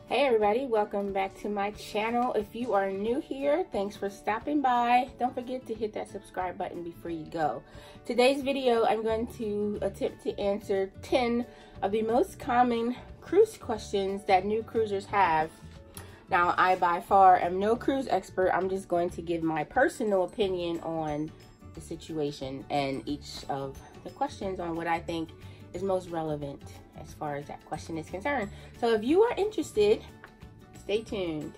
Hey everybody, welcome back to my channel. If you are new here, thanks for stopping by. Don't forget to hit that subscribe button before you go. Today's video, I'm going to attempt to answer 10 of the most common cruise questions that new cruisers have. Now, I by far am no cruise expert. I'm just going to give my personal opinion on the situation and each of the questions on what I think is most relevant as far as that question is concerned. So if you are interested, stay tuned.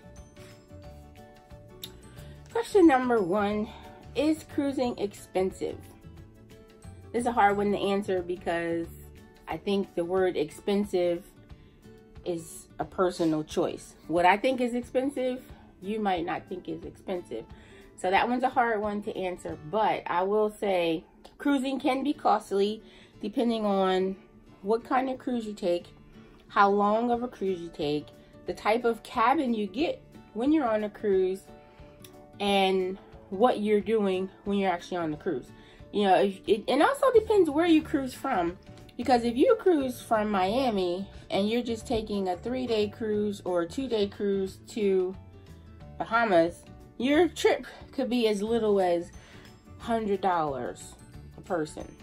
Question number 1, is cruising expensive? This is a hard one to answer because I think the word expensive is a personal choice. What I think is expensive, you might not think is expensive. So that one's a hard one to answer, but I will say cruising can be costly depending on what kind of cruise you take, how long of a cruise you take, the type of cabin you get when you're on a cruise, and what you're doing when you're actually on the cruise. You know, it also depends where you cruise from, because if you cruise from Miami and you're just taking a 3-day cruise or a 2-day cruise to Bahamas, your trip could be as little as $100 a person.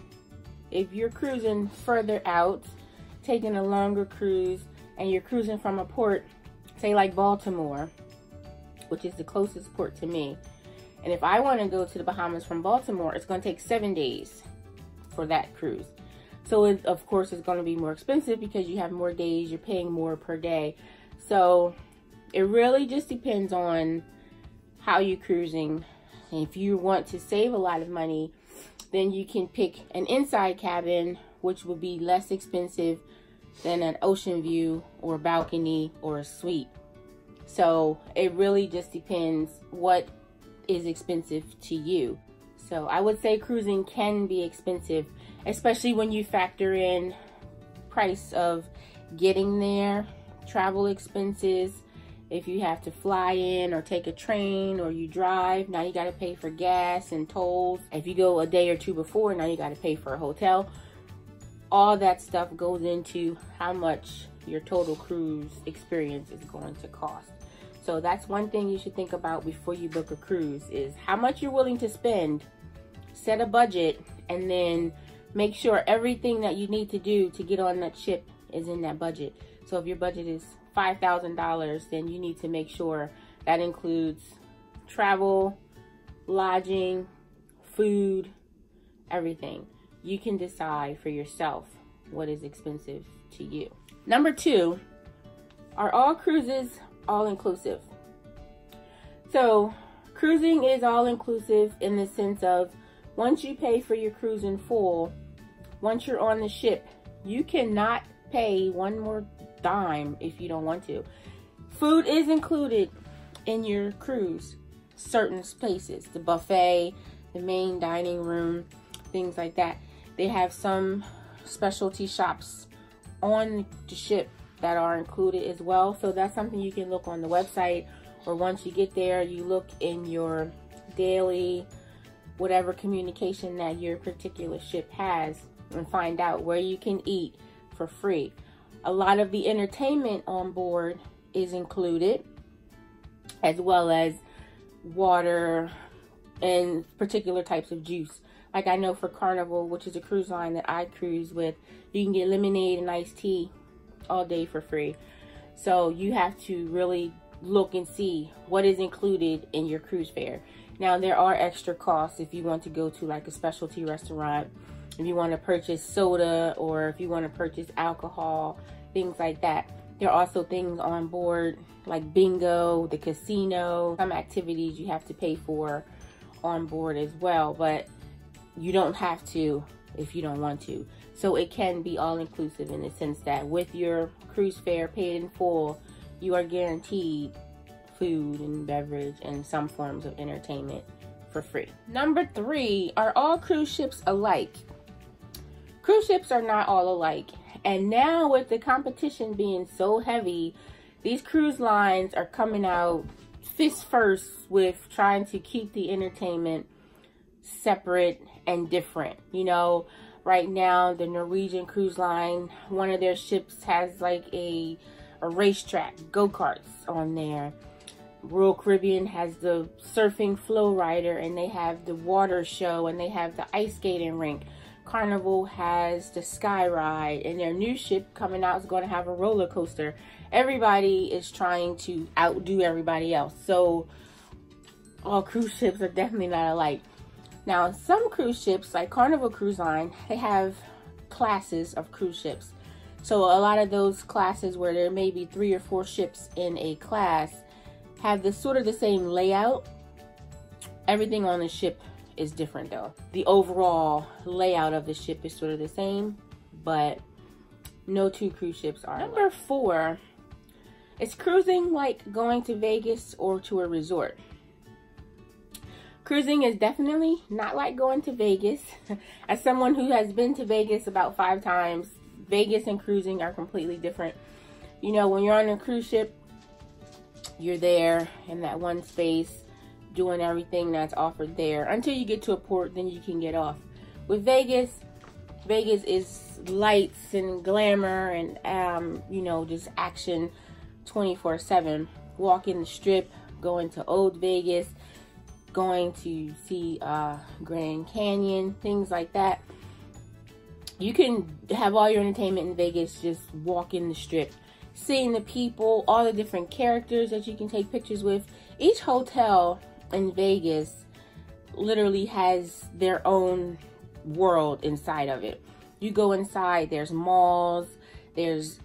If you're cruising further out, taking a longer cruise, and you're cruising from a port, say like Baltimore, which is the closest port to me, and if I want to go to the Bahamas from Baltimore, it's going to take 7 days for that cruise. So it, of course, it's going to be more expensive because you have more days, you're paying more per day. So it really just depends on how you're cruising. If you want to save a lot of money, then you can pick an inside cabin, which would be less expensive than an ocean view or balcony or a suite. So it really just depends what is expensive to you. So I would say cruising can be expensive, especially when you factor in price of getting there, travel expenses. If you have to fly in or take a train or you drive, now you got to pay for gas and tolls. If you go a day or two before, now you got to pay for a hotel. All that stuff goes into how much your total cruise experience is going to cost. So that's one thing you should think about before you book a cruise, is how much you're willing to spend. Set a budget and then make sure everything that you need to do to get on that ship is in that budget. So if your budget is $5,000, then you need to make sure that includes travel, lodging, food, everything. You can decide for yourself what is expensive to you. Number 2, are all cruises all-inclusive? So cruising is all-inclusive in the sense of once you pay for your cruise in full, once you're on the ship, you cannot pay one more dime if you don't want to. Food is included in your cruise, certain places, the buffet, the main dining room, things like that. They have some specialty shops on the ship that are included as well. So that's something you can look on the website, or once you get there, you look in your daily whatever communication that your particular ship has and find out where you can eat for free. A lot of the entertainment on board is included, as well as water and particular types of juice. Like I know for Carnival, which is a cruise line that I cruise with, you can get lemonade and iced tea all day for free. So you have to really look and see what is included in your cruise fare. Now there are extra costs if you want to go to like a specialty restaurant, if you want to purchase soda, or if you want to purchase alcohol, things like that. There are also things on board like bingo, the casino, some activities you have to pay for on board as well, but you don't have to if you don't want to. So it can be all-inclusive in the sense that with your cruise fare paid in full, you are guaranteed food and beverage and some forms of entertainment for free. Number 3, are all cruise ships alike? Cruise ships are not all alike. And now with the competition being so heavy, these cruise lines are coming out fist first with trying to keep the entertainment separate and different. You know, right now the Norwegian cruise line, one of their ships has like a a racetrack, go-karts on there. Royal Caribbean has the surfing flow rider, and they have the water show, and they have the ice skating rink. Carnival has the sky ride, and their new ship coming out is going to have a roller coaster. Everybody is trying to outdo everybody else. So all cruise ships are definitely not alike. Now, some cruise ships, like Carnival Cruise Line, they have classes of cruise ships. So a lot of those classes where there may be 3 or 4 ships in a class have the sort of the same layout. Everything on the ship is different though. The overall layout of the ship is sort of the same, but no 2 cruise ships are. Number 4, is cruising like going to Vegas or to a resort? Cruising is definitely not like going to Vegas. As someone who has been to Vegas about 5 times, Vegas and cruising are completely different. You know, when you're on a cruise ship, you're there in that one space doing everything that's offered there until you get to a port, then you can get off. With Vegas, Vegas is lights and glamour and you know, just action 24/7. Walking the strip, going to Old Vegas, going to see Grand Canyon, things like that. You can have all your entertainment in Vegas, just walking the strip, seeing the people, all the different characters that you can take pictures with. Each hotel in Vegas literally has their own world inside of it. You go inside, there's malls, there's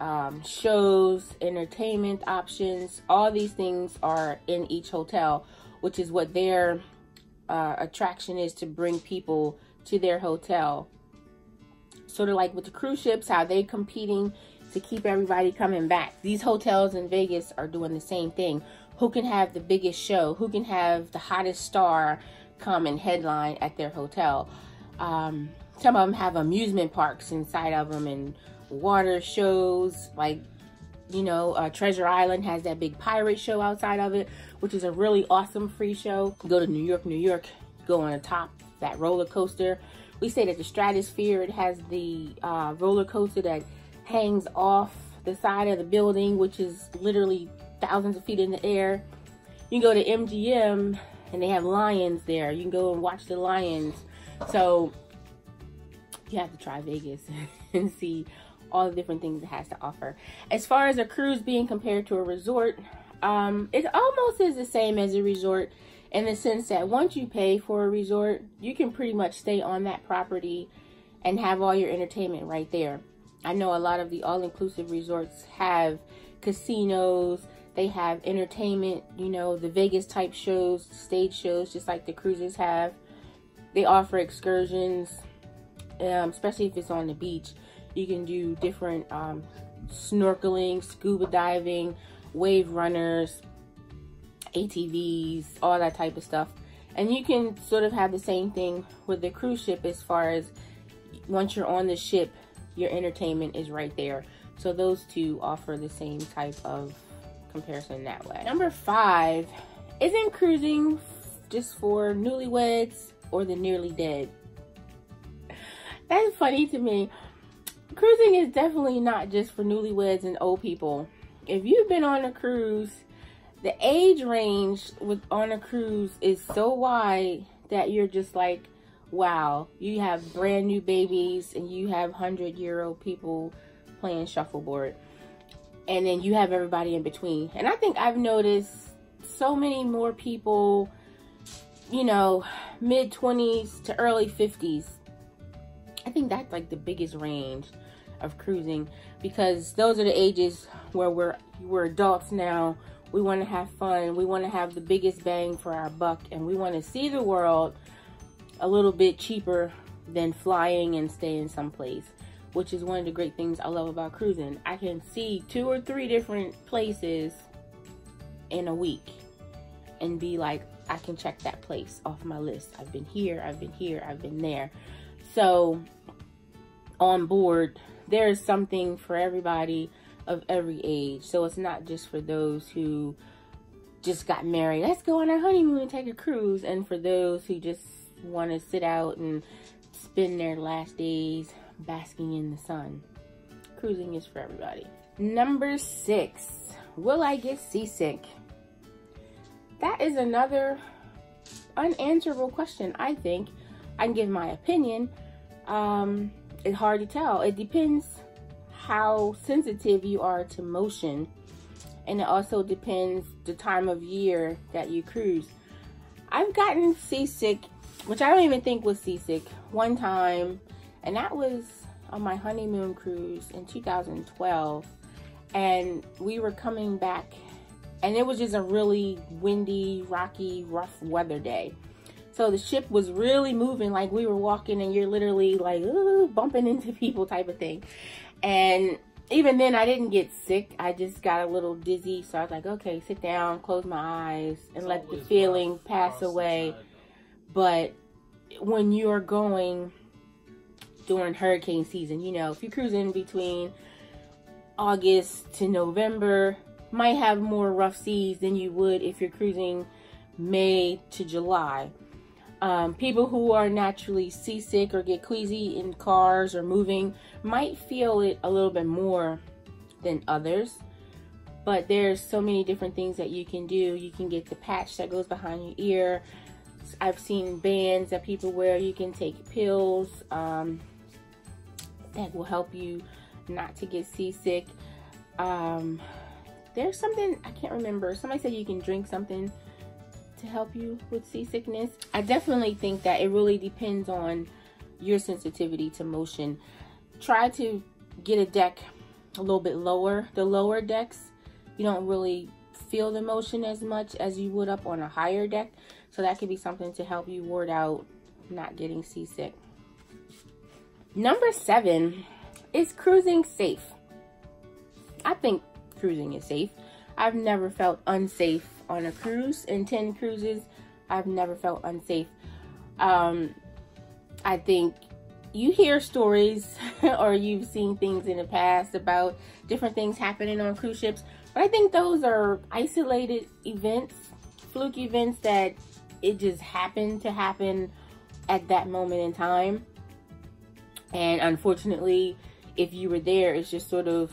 shows, entertainment options. All these things are in each hotel, which is what their attraction is, to bring people to their hotel. Sort of like with the cruise ships, how they're competing to keep everybody coming back. These hotels in Vegas are doing the same thing. Who can have the biggest show? Who can have the hottest star come and headline at their hotel? Some of them have amusement parks inside of them and water shows. Like, you know, Treasure Island has that big pirate show outside of it, which is a really awesome free show. Go to New York, New York, go on the top, that roller coaster. We say that the Stratosphere, it has the roller coaster that hangs off the side of the building, which is literally thousands of feet in the air. You can go to MGM and they have lions there. You can go and watch the lions. So you have to try Vegas and see all the different things it has to offer. As far as a cruise being compared to a resort, it almost is the same as a resort, in the sense that once you pay for a resort, you can pretty much stay on that property and have all your entertainment right there. I know a lot of the all-inclusive resorts have casinos, they have entertainment, you know, the Vegas type shows, stage shows, just like the cruises have. They offer excursions, especially if it's on the beach. You can do different snorkeling, scuba diving, wave runners, ATVs, all that type of stuff. And you can sort of have the same thing with the cruise ship, as far as once you're on the ship, your entertainment is right there. So those two offer the same type of comparison that way. Number 5, isn't cruising just for newlyweds or the nearly dead? That's funny to me. Cruising is definitely not just for newlyweds and old people. If you've been on a cruise, the age range on a cruise is so wide that you're just like, wow, you have brand new babies and you have 100-year-old people playing shuffleboard. And then you have everybody in between. And I think I've noticed so many more people, you know, mid-20s to early 50s. I think that's like the biggest range of cruising, because those are the ages where we're adults now. We want to have fun. We want to have the biggest bang for our buck, and we want to see the world a little bit cheaper than flying and staying someplace, which is one of the great things I love about cruising. I can see 2 or 3 different places in a week and be like, I can check that place off my list. I've been here, I've been here, I've been there. So on board, there is something for everybody of every age. So it's not just for those who just got married, let's go on our honeymoon and take a cruise, and for those who just want to sit out and spend their last days basking in the sun. Cruising is for everybody. Number 6, will I get seasick? That is another unanswerable question, I think. I can give my opinion. It's hard to tell. It depends how sensitive you are to motion. And it also depends the time of year that you cruise. I've gotten seasick, which I don't even think was seasick, one time. And that was on my honeymoon cruise in 2012. And we were coming back. And it was just a really windy, rocky, rough weather day. So the ship was really moving, like we were walking and you're literally like, ooh, bumping into people type of thing. And even then I didn't get sick. I just got a little dizzy. So I was like, okay, sit down, close my eyes and let the feeling pass away. But when you're going during hurricane season, you know, if you're cruising between August to November, might have more rough seas than you would if you're cruising May to July. People who are naturally seasick or get queasy in cars or moving might feel it a little bit more than others. But there's so many different things that you can do. You can get the patch that goes behind your ear. I've seen bands that people wear. You can take pills that will help you not to get seasick. There's something, I can't remember. Somebody said you can drink something to help you with seasickness. I definitely think that it really depends on your sensitivity to motion. Try to get a deck a little bit lower. The lower decks, you don't really feel the motion as much as you would up on a higher deck. So that could be something to help you ward out not getting seasick. Number 7, is cruising safe? I think cruising is safe. I've never felt unsafe on a cruise. In 10 cruises, I've never felt unsafe. I think you hear stories or you've seen things in the past about different things happening on cruise ships, but I think those are isolated events, fluke events that it just happened to happen at that moment in time. And unfortunately, if you were there, it's just sort of,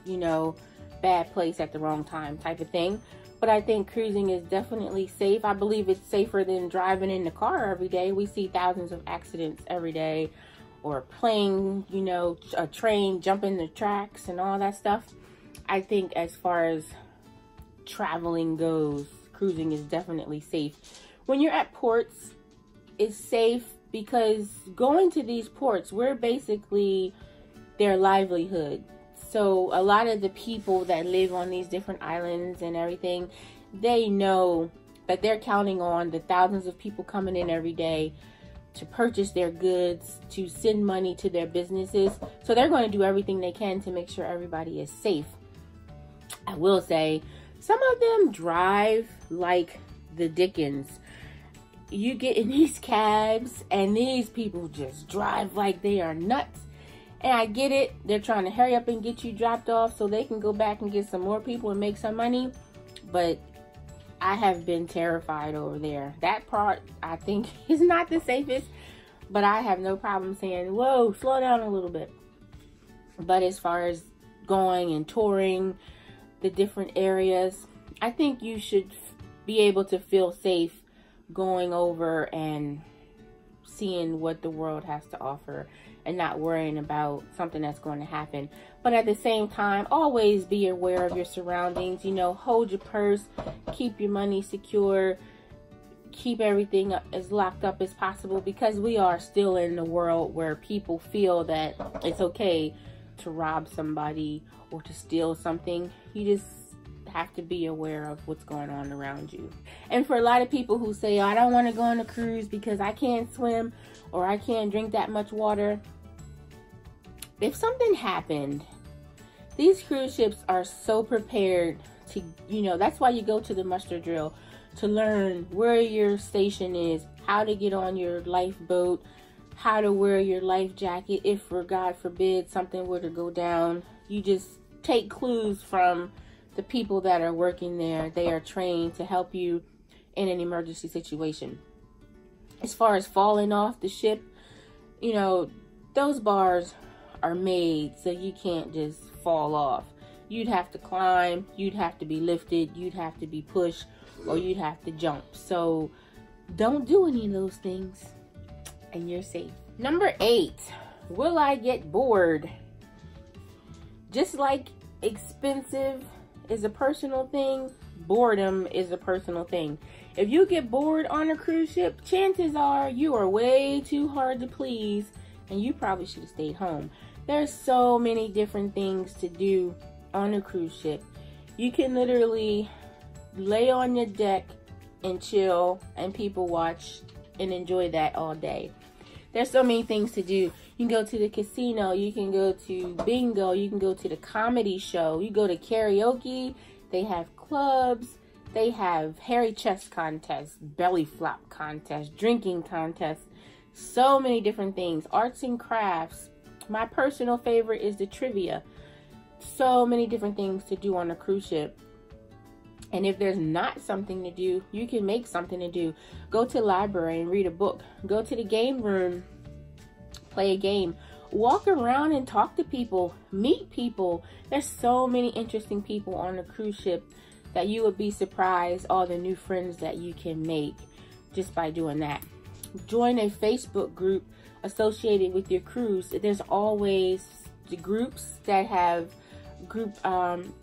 you know, bad place at the wrong time type of thing. But I think cruising is definitely safe. I believe it's safer than driving in the car every day. We see thousands of accidents every day, or plane, you know, a train jumping the tracks and all that stuff. I think as far as traveling goes, cruising is definitely safe. When you're at ports, it's safe because going to these ports, we're basically their livelihood. So a lot of the people that live on these different islands and everything, they know that they're counting on the thousands of people coming in every day to purchase their goods, to send money to their businesses. So they're going to do everything they can to make sure everybody is safe. I will say, some of them drive like the Dickens. You get in these cabs and these people just drive like they are nuts. And I get it. They're trying to hurry up and get you dropped off so they can go back and get some more people and make some money. But I have been terrified over there. That part, I think, is not the safest. But I have no problem saying, whoa, slow down a little bit. But as far as going and touring the different areas, I think you should be able to feel safe going over and seeing what the world has to offer and not worrying about something that's going to happen. But at the same time, always be aware of your surroundings. You know, hold your purse, keep your money secure, keep everything as locked up as possible, because we are still in a world where people feel that it's okay to rob somebody or to steal something. You just have to be aware of what's going on around you. And for a lot of people who say, oh, I don't want to go on a cruise because I can't swim or I can't drink that much water. If something happened, these cruise ships are so prepared to, you know, that's why you go to the muster drill, to learn where your station is, how to get on your lifeboat, how to wear your life jacket if, for God forbid, something were to go down. You just take clues from the people that are working there. They are trained to help you in an emergency situation. As far as falling off the ship, you know, those bars are made so you can't just fall off. you'd have to climb, you'd have to be lifted, you'd have to be pushed, or you'd have to jump. So don't do any of those things and you're safe. Number 8, will I get bored? Just like expensive is a personal thing, boredom is a personal thing. If you get bored on a cruise ship, chances are you are way too hard to please and you probably should have stayed home. There's so many different things to do on a cruise ship. You can literally lay on your deck and chill and people watch and enjoy that all day. There's so many things to do. You can go to the casino, you can go to bingo, you can go to the comedy show, you go to karaoke, they have clubs, they have hairy chest contests, belly flop contests, drinking contests, so many different things, arts and crafts. My personal favorite is the trivia. So many different things to do on a cruise ship. And if there's not something to do, you can make something to do. Go to the library and read a book. Go to the game room, play a game. Walk around and talk to people, meet people. There's so many interesting people on a cruise ship that you would be surprised all the new friends that you can make just by doing that. Join a Facebook group associated with your cruise. There's always the groups that have group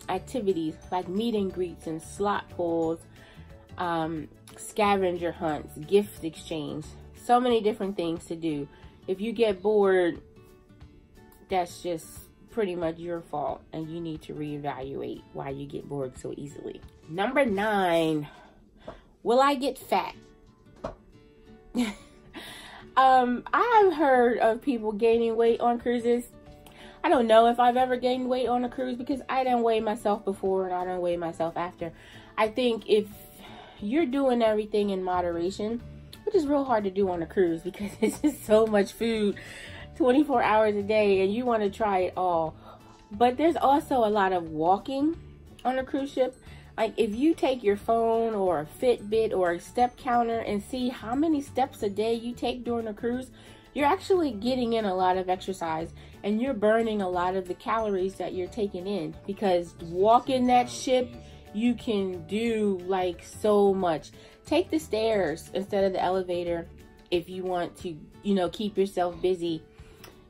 activities like meet and greets and slot pulls, scavenger hunts, gift exchange, so many different things to do. If you get bored, that's just pretty much your fault and you need to reevaluate why you get bored so easily. Number 9, will I get fat? I've heard of people gaining weight on cruises. I don't know if I've ever gained weight on a cruise because I didn't weigh myself before and I don't weigh myself after. I think if you're doing everything in moderation, which is real hard to do on a cruise because it's just so much food 24 hours a day and you want to try it all. But there's also a lot of walking on a cruise ship. Like if you take your phone or a Fitbit or a step counter and see how many steps a day you take during a cruise, you're actually getting in a lot of exercise and you're burning a lot of the calories that you're taking in, because walking that ship, you can do like so much. Take the stairs instead of the elevator if you want to, keep yourself busy.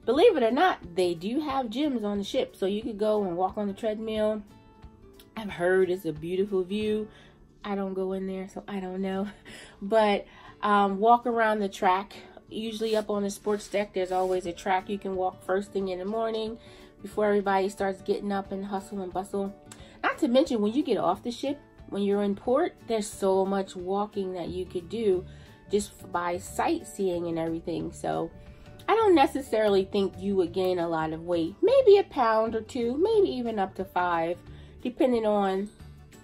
Believe it or not, they do have gyms on the ship, so you could go and walk on the treadmill. I've heard it's a beautiful view. I don't go in there, so I don't know. But walk around the track. Usually up on the sports deck, there's always a track you can walk first thing in the morning before everybody starts getting up and hustle and bustle. Not to mention when you get off the ship, when you're in port, there's so much walking that you could do just by sightseeing and everything. So I don't necessarily think you would gain a lot of weight. Maybe a pound or 2, maybe even up to 5, depending on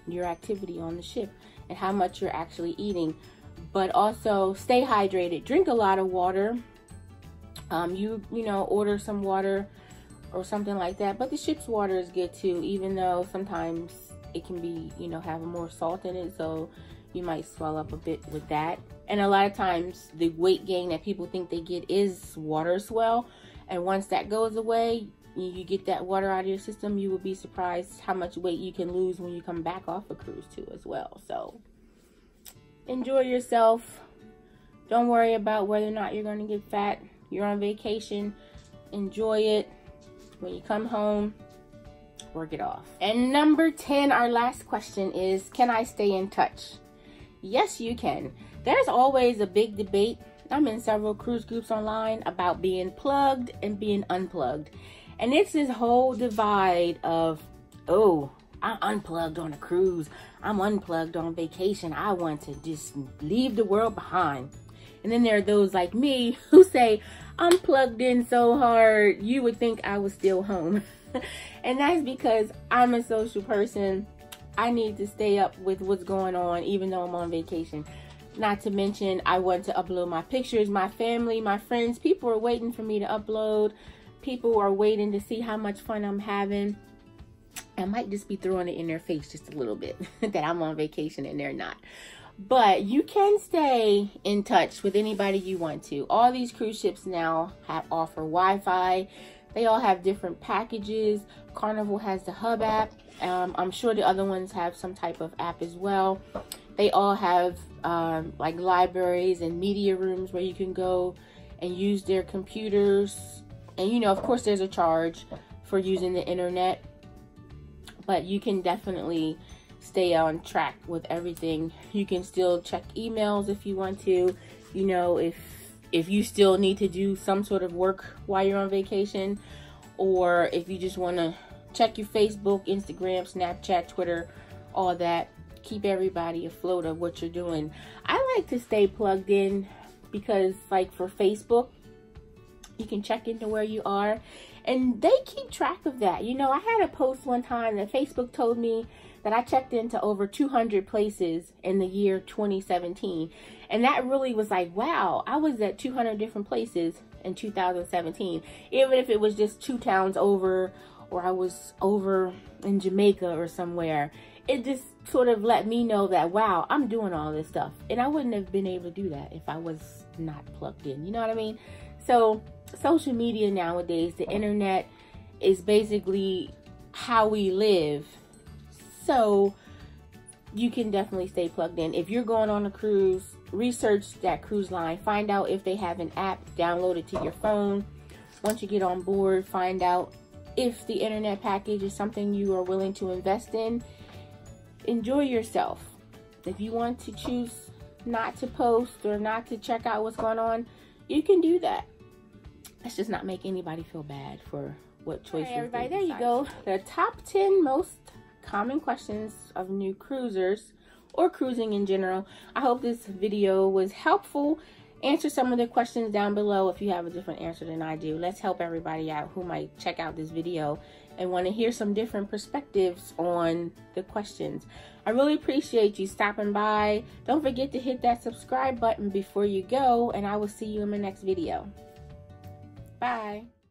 your activity on the ship and how much you're actually eating. But also stay hydrated. Drink a lot of water. Order some water or something like that. But the ship's water is good too, even though sometimes it can be, have more salt in it. So you might swell up a bit with that. And a lot of times the weight gain that people think they get is water swell. And once that goes away, you get that water out of your system, you will be surprised how much weight you can lose when you come back off a cruise too as well. So enjoy yourself. Don't worry about whether or not you're going to get fat. You're on vacation. Enjoy it. When you come home, work it off. And number 10, our last question is, can I stay in touch? Yes, you can. There's always a big debate. I'm in several cruise groups online about being plugged and being unplugged. And it's this whole divide of, oh, I'm unplugged on a cruise. I'm unplugged on vacation. I want to just leave the world behind. And then there are those like me who say, I'm plugged in so hard, you would think I was still home. And that's because I'm a social person. I need to stay up with what's going on, even though I'm on vacation. Not to mention, I want to upload my pictures. My family, my friends, people are waiting for me to upload. People are waiting to see how much fun I'm having. I might just be throwing it in their face just a little bit that I'm on vacation and they're not. But you can stay in touch with anybody you want to. All these cruise ships now offer Wi-Fi. They all have different packages. Carnival has the Hub app. I'm sure the other ones have some type of app as well. They all have like libraries and media rooms where you can go and use their computers. And you know, of course, there's a charge for using the internet, but you can definitely stay on track with everything. You can still check emails if you want to. You know, if you still need to do some sort of work while you're on vacation, or if you just want to check your Facebook, Instagram, Snapchat, Twitter, all that. Keep everybody afloat of what you're doing. I like to stay plugged in because, like, for Facebook, you can check into where you are and they keep track of that. You know, I had a post one time that Facebook told me that I checked into over 200 places in the year 2017. And that really was like, wow, I was at 200 different places in 2017. Even if it was just 2 towns over, or I was over in Jamaica or somewhere. It just sort of let me know that, wow, I'm doing all this stuff. And I wouldn't have been able to do that if I was not plugged in. You know what I mean? So social media nowadays, the internet is basically how we live. So you can definitely stay plugged in. If you're going on a cruise, research that cruise line. Find out if they have an app, download it to your phone. Once you get on board, find out if the internet package is something you are willing to invest in. Enjoy yourself. If you want to choose not to post or not to check out what's going on, you can do that. Let's just not make anybody feel bad for what choices. Hey everybody, there you go. The top 10 most common questions of new cruisers or cruising in general. I hope this video was helpful. Answer some of the questions down below if you have a different answer than I do. Let's help everybody out who might check out this video and want to hear some different perspectives on the questions. I really appreciate you stopping by. Don't forget to hit that subscribe button before you go, and I will see you in my next video. Bye.